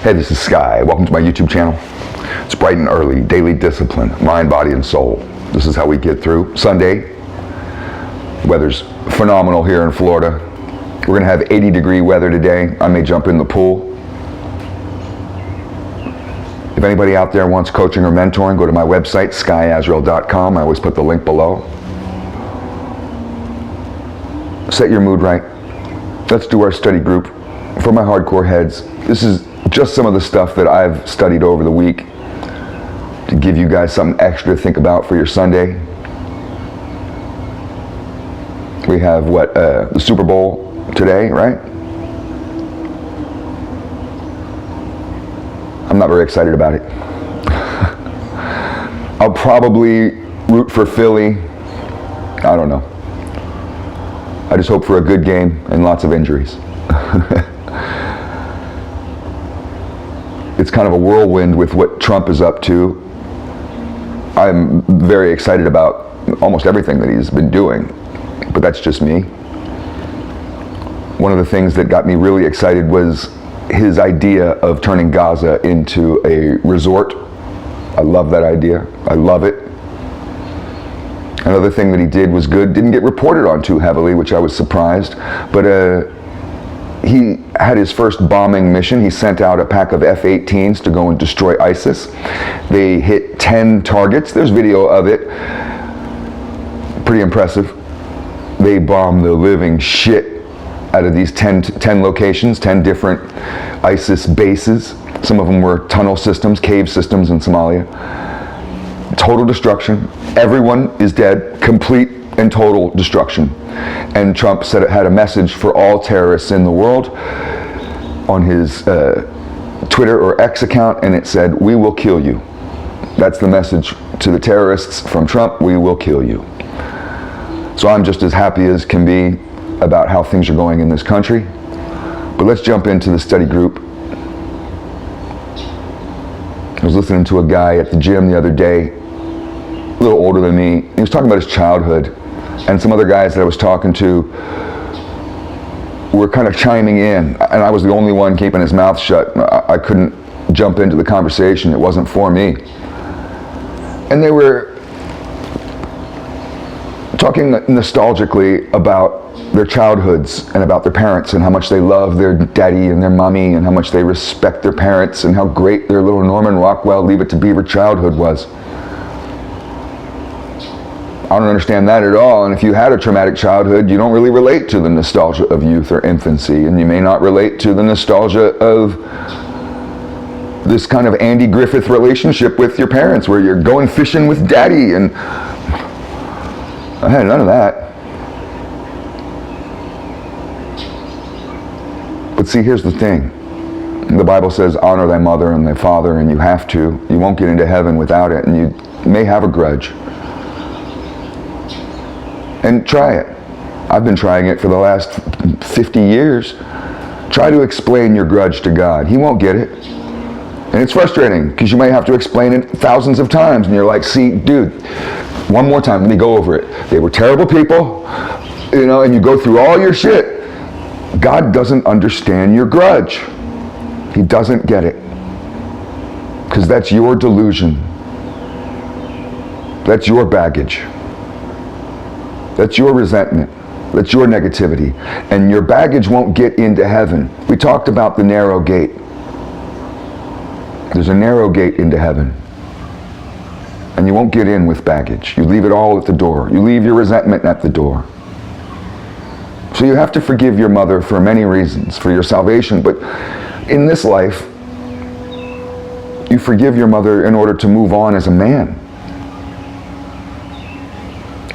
Hey, this is Sky. Welcome to my YouTube channel. It's bright and early, daily discipline, mind, body, and soul. This is how we get through Sunday. Weather's phenomenal here in Florida. We're gonna have 80-degree weather today. I may jump in the pool. If anybody out there wants coaching or mentoring, go to my website, skyazrael.com. I always put the link below. Set your mood right. Let's do our study group. For my hardcore heads, this is just some of the stuff that I've studied over the week to give you guys something extra to think about for your Sunday. We have the Super Bowl today, right? I'm not very excited about it. I'll probably root for Philly. I don't know. I just hope for a good game and lots of injuries. It's kind of a whirlwind with what Trump is up to. I'm very excited about almost everything that he's been doing, but that's just me. One of the things that got me really excited was his idea of turning Gaza into a resort. I love that idea. I love it. Another thing that he did was good. Didn't get reported on too heavily, which I was surprised, but he had his first bombing mission. He sent out a pack of F-18s to go and destroy ISIS. They hit 10 targets. There's video of it. Pretty impressive. They bombed the living shit out of these 10 locations, 10 different ISIS bases. Some of them were tunnel systems, cave systems in Somalia. Total destruction. Everyone is dead. Complete and total destruction. And Trump said it had a message for all terrorists in the world on his Twitter or X account, and it said, "We will kill you." That's the message to the terrorists from Trump: we will kill you. So I'm just as happy as can be about how things are going in this country. But let's jump into the study group. I was listening to a guy at the gym the other day, a little older than me. He was talking about his childhood, and some other guys that I was talking to were kind of chiming in, and I was the only one keeping his mouth shut. I couldn't jump into the conversation. It wasn't for me. And they were talking nostalgically about their childhoods and about their parents and how much they love their daddy and their mommy and how much they respect their parents and how great their little Norman Rockwell Leave It to Beaver childhood was. I don't understand that at all. And if you had a traumatic childhood, you don't really relate to the nostalgia of youth or infancy, and you may not relate to the nostalgia of this kind of Andy Griffith relationship with your parents where you're going fishing with daddy, and I had none of that. But see, here's the thing. The Bible says, honor thy mother and thy father, and you have to. You won't get into heaven without it, and you may have a grudge. And try it. I've been trying it for the last 50 years. Try to explain your grudge to God. He won't get it. And it's frustrating because you may have to explain it thousands of times, and you're like, see, dude, one more time, let me go over it. They were terrible people, and you go through all your shit. God doesn't understand your grudge. He doesn't get it. Because that's your delusion. That's your baggage. That's your resentment. That's your negativity. And your baggage won't get into heaven. We talked about the narrow gate. There's a narrow gate into heaven. And you won't get in with baggage. You leave it all at the door. You leave your resentment at the door. So you have to forgive your mother for many reasons, for your salvation. But in this life, you forgive your mother in order to move on as a man.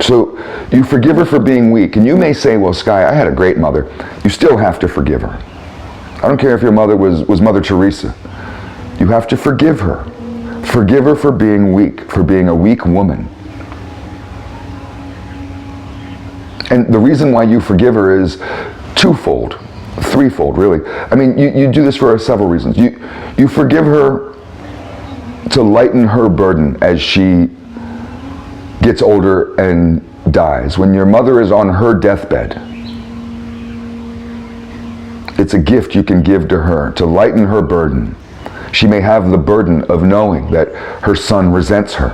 So you forgive her for being weak. And you may say, well, Sky, I had a great mother. You still have to forgive her. I don't care if your mother was Mother Teresa. You have to forgive her. Forgive her for being weak, for being a weak woman. And the reason why you forgive her is twofold, threefold, really. I mean, you do this for several reasons. You forgive her to lighten her burden as she gets older and dies. When your mother is on her deathbed, it's a gift you can give to her to lighten her burden. She may have the burden of knowing that her son resents her.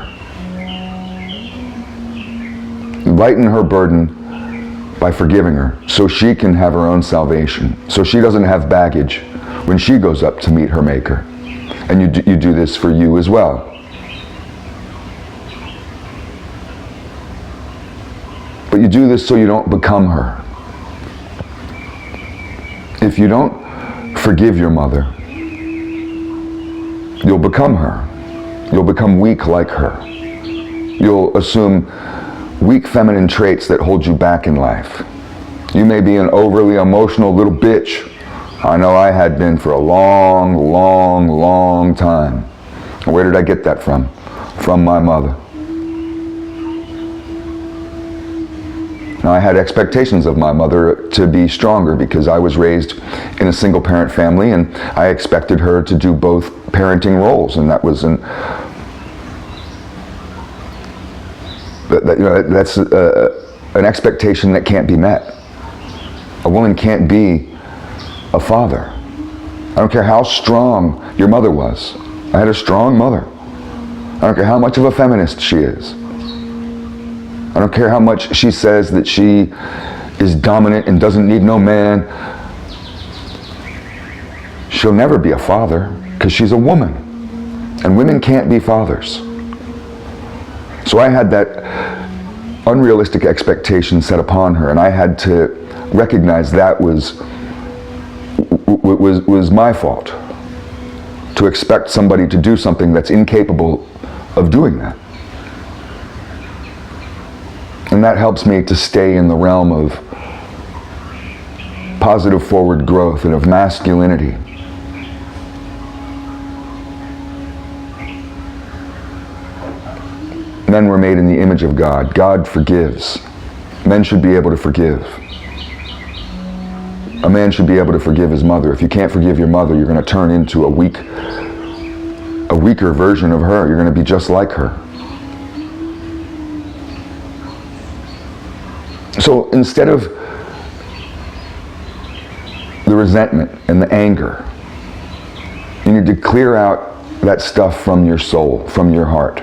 Lighten her burden by forgiving her so she can have her own salvation, so she doesn't have baggage when she goes up to meet her Maker. And you do this for you as well. But you do this so you don't become her. If you don't forgive your mother, you'll become her. You'll become weak like her. You'll assume weak feminine traits that hold you back in life. You may be an overly emotional little bitch. I know I had been for a long, long, long time. Where did I get that from? From my mother. Now, I had expectations of my mother to be stronger because I was raised in a single parent family, and I expected her to do both parenting roles, and that was that's an expectation that can't be met. A woman can't be a father. I don't care how strong your mother was. I had a strong mother. I don't care how much of a feminist she is. I don't care how much she says that she is dominant and doesn't need no man. She'll never be a father because she's a woman. And women can't be fathers. So I had that unrealistic expectation set upon her, and I had to recognize that was my fault. To expect somebody to do something that's incapable of doing that. And that helps me to stay in the realm of positive forward growth and of masculinity. Men were made in the image of God. God forgives. Men should be able to forgive. A man should be able to forgive his mother. If you can't forgive your mother, you're going to turn into a weaker version of her. You're going to be just like her. So instead of the resentment and the anger, you need to clear out that stuff from your soul, from your heart.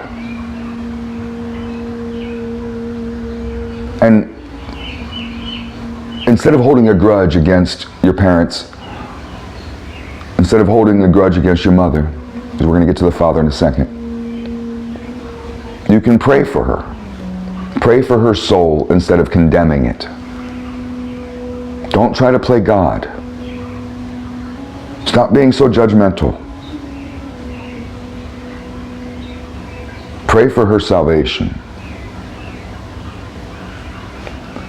And instead of holding a grudge against your parents, instead of holding a grudge against your mother, because we're going to get to the father in a second, you can pray for her. Pray for her soul instead of condemning it. Don't try to play God. Stop being so judgmental. Pray for her salvation.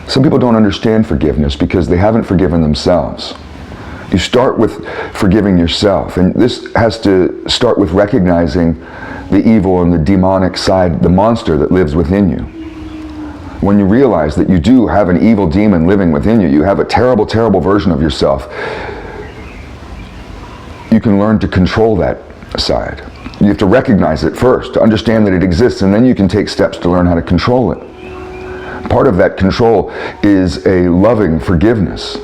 Some people don't understand forgiveness because they haven't forgiven themselves. You start with forgiving yourself, and this has to start with recognizing the evil and the demonic side, the monster that lives within you. When you realize that you do have an evil demon living within you, you have a terrible, terrible version of yourself, you can learn to control that side. You have to recognize it first, to understand that it exists, and then you can take steps to learn how to control it. Part of that control is a loving forgiveness.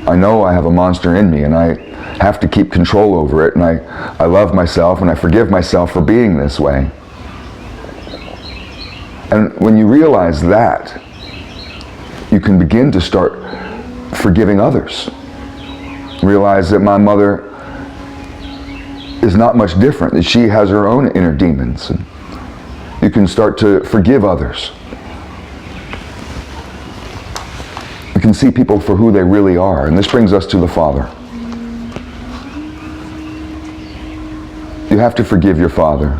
I know I have a monster in me, and I have to keep control over it, and I love myself, and I forgive myself for being this way. And when you realize that, you can begin to start forgiving others. Realize that my mother is not much different, that she has her own inner demons. And you can start to forgive others. You can see people for who they really are. And this brings us to the Father. You have to forgive your father,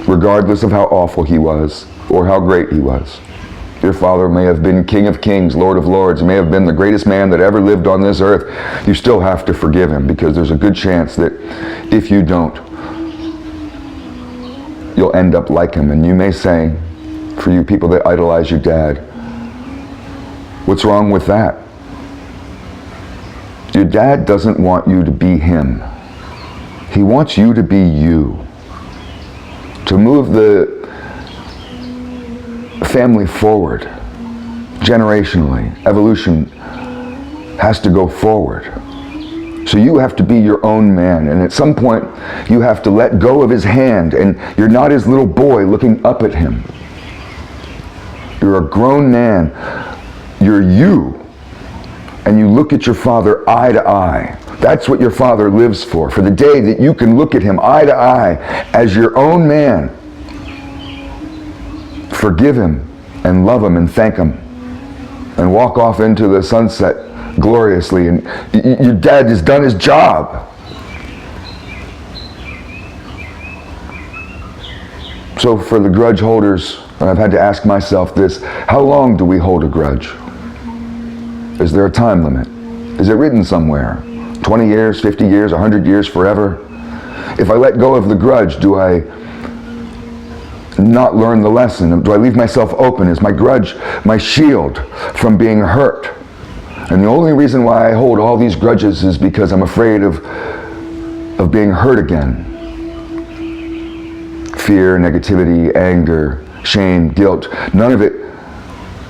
regardless of how awful he was or how great he was. Your father may have been King of Kings, Lord of Lords, may have been the greatest man that ever lived on this earth. You still have to forgive him, because there's a good chance that if you don't, you'll end up like him. And you may say, for you people that idolize your dad, what's wrong with that? Your dad doesn't want you to be him. He wants you to be you. To move the family forward, generationally, evolution has to go forward. So you have to be your own man. And at some point, you have to let go of his hand. And you're not his little boy looking up at him. You're a grown man. You're you. And you look at your father eye to eye. That's what your father lives for the day that you can look at him eye to eye as your own man. Forgive him and love him and thank him. And walk off into the sunset gloriously, and your dad has done his job. So for the grudge holders, I've had to ask myself this: how long do we hold a grudge? Is there a time limit? Is it written somewhere? 20 years, 50 years, 100 years, forever? If I let go of the grudge, do I not learn the lesson? Do I leave myself open? Is my grudge my shield from being hurt? And the only reason why I hold all these grudges is because I'm afraid of being hurt again. Fear, negativity, anger, shame, guilt, none of it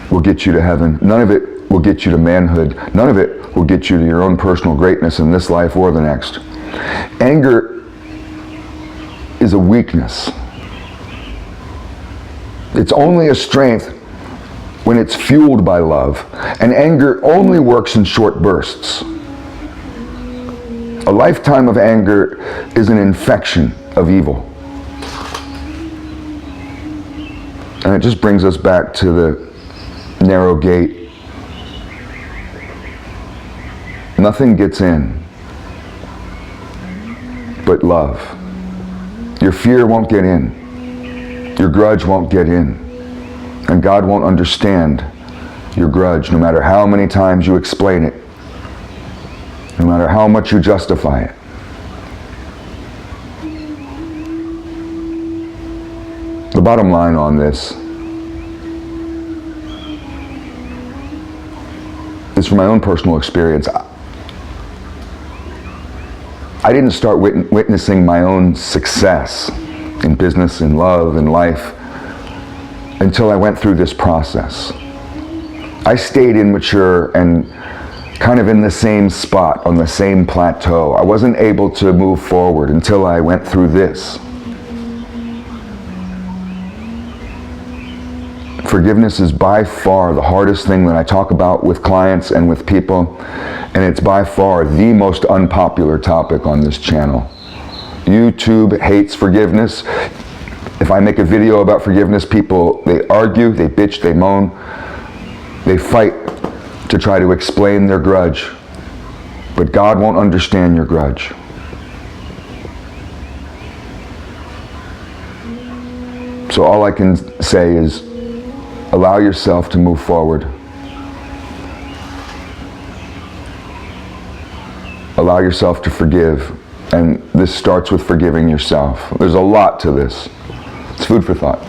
will get you to heaven. None of it will get you to manhood. None of it will get you to your own personal greatness in this life or the next. Anger is a weakness. It's only a strength when it's fueled by love. And anger only works in short bursts. A lifetime of anger is an infection of evil. And it just brings us back to the narrow gate. Nothing gets in but love. Your fear won't get in. Your grudge won't get in. And God won't understand your grudge, no matter how many times you explain it, no matter how much you justify it. The bottom line on this is from my own personal experience. I didn't start witnessing my own success in business, in love, in life, until I went through this process. I stayed immature and kind of in the same spot, on the same plateau. I wasn't able to move forward until I went through this. Forgiveness is by far the hardest thing that I talk about with clients and with people, and it's by far the most unpopular topic on this channel. YouTube hates forgiveness. If I make a video about forgiveness, people, they argue, they bitch, they moan, they fight to try to explain their grudge. But God won't understand your grudge. So all I can say is, allow yourself to move forward. Allow yourself to forgive. And this starts with forgiving yourself. There's a lot to this. It's food for thought.